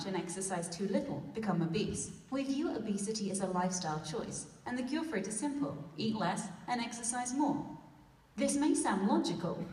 much and exercise too little become obese. We view obesity as a lifestyle choice, and the cure for it is simple: eat less and exercise more. This may sound logical,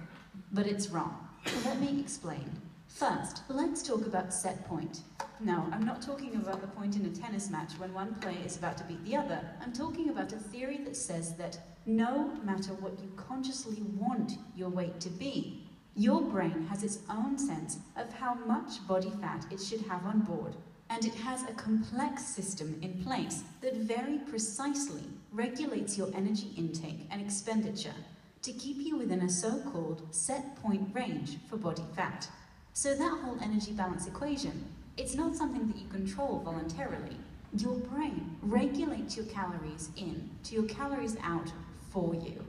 but it's wrong. Let me explain. First, let's talk about set point. No, I'm not talking about the point in a tennis match when one player is about to beat the other. I'm talking about a theory that says that no matter what you consciously want your weight to be, your brain has its own sense of how much body fat it should have on board. And it has a complex system in place that very precisely regulates your energy intake and expenditure to keep you within a so-called set point range for body fat. So that whole energy balance equation, it's not something that you control voluntarily. Your brain regulates your calories in to your calories out for you.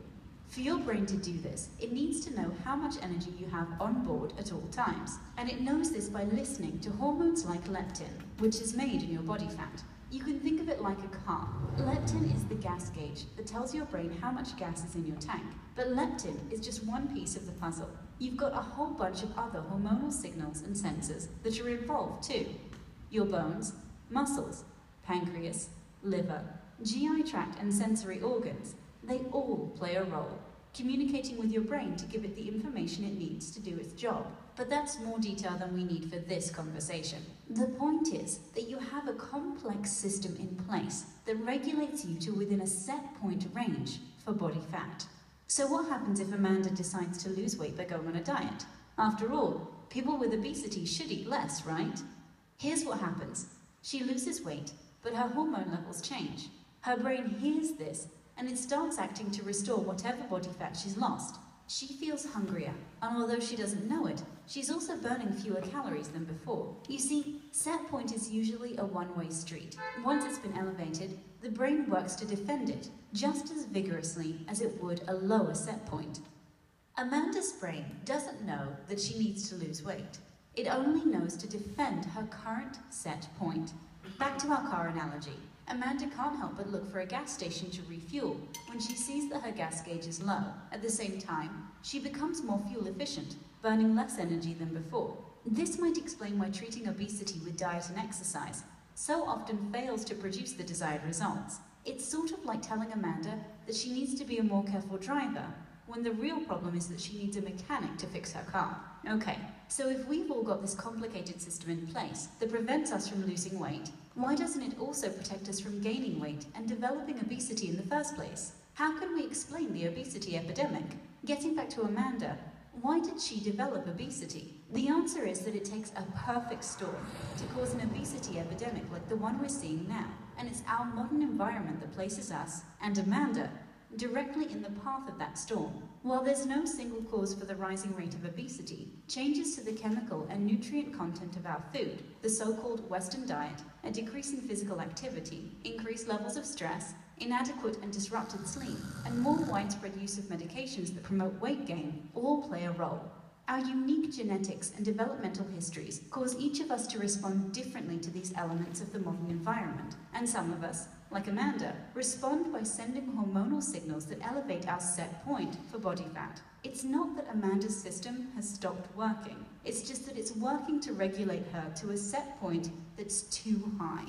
For your brain to do this, it needs to know how much energy you have on board at all times. And it knows this by listening to hormones like leptin, which is made in your body fat. You can think of it like a car. Leptin is the gas gauge that tells your brain how much gas is in your tank. But leptin is just one piece of the puzzle. You've got a whole bunch of other hormonal signals and sensors that are involved too. Your bones, muscles, pancreas, liver, GI tract and sensory organs, they all play a role, communicating with your brain to give it the information it needs to do its job. But that's more detail than we need for this conversation. The point is that you have a complex system in place that regulates you to within a set point range for body fat. So what happens if Amanda decides to lose weight by going on a diet? After all, people with obesity should eat less, right? Here's what happens. She loses weight, but her hormone levels change. Her brain hears this, and it starts acting to restore whatever body fat she's lost. She feels hungrier, and although she doesn't know it, she's also burning fewer calories than before. You see, set point is usually a one-way street. Once it's been elevated, the brain works to defend it just as vigorously as it would a lower set point. Amanda's brain doesn't know that she needs to lose weight. It only knows to defend her current set point. Back to our car analogy. Amanda can't help but look for a gas station to refuel when she sees that her gas gauge is low. At the same time, she becomes more fuel efficient, burning less energy than before. This might explain why treating obesity with diet and exercise so often fails to produce the desired results. It's sort of like telling Amanda that she needs to be a more careful driver, when the real problem is that she needs a mechanic to fix her car. Okay, so if we've all got this complicated system in place that prevents us from losing weight, why doesn't it also protect us from gaining weight and developing obesity in the first place? How can we explain the obesity epidemic? Getting back to Amanda, why did she develop obesity? The answer is that it takes a perfect storm to cause an obesity epidemic like the one we're seeing now. And it's our modern environment that places us, and Amanda, directly in the path of that storm. While there's no single cause for the rising rate of obesity, changes to the chemical and nutrient content of our food, the so-called Western diet, a decrease in physical activity, increased levels of stress, inadequate and disrupted sleep, and more widespread use of medications that promote weight gain all play a role. Our unique genetics and developmental histories cause each of us to respond differently to these elements of the modern environment, and some of us, like Amanda, respond by sending hormonal signals that elevate our set point for body fat. It's not that Amanda's system has stopped working, it's just that it's working to regulate her to a set point that's too high.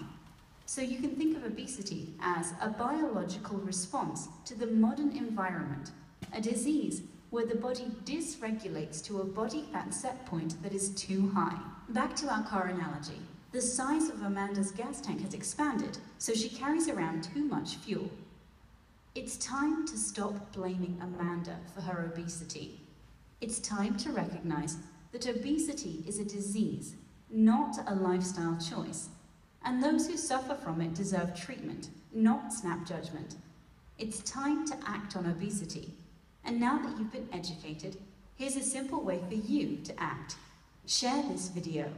So you can think of obesity as a biological response to the modern environment, a disease where the body dysregulates to a body fat set point that is too high. Back to our car analogy. The size of Amanda's gas tank has expanded, so she carries around too much fuel. It's time to stop blaming Amanda for her obesity. It's time to recognize that obesity is a disease, not a lifestyle choice. And those who suffer from it deserve treatment, not snap judgment. It's time to act on obesity. And now that you've been educated, here's a simple way for you to act. Share this video.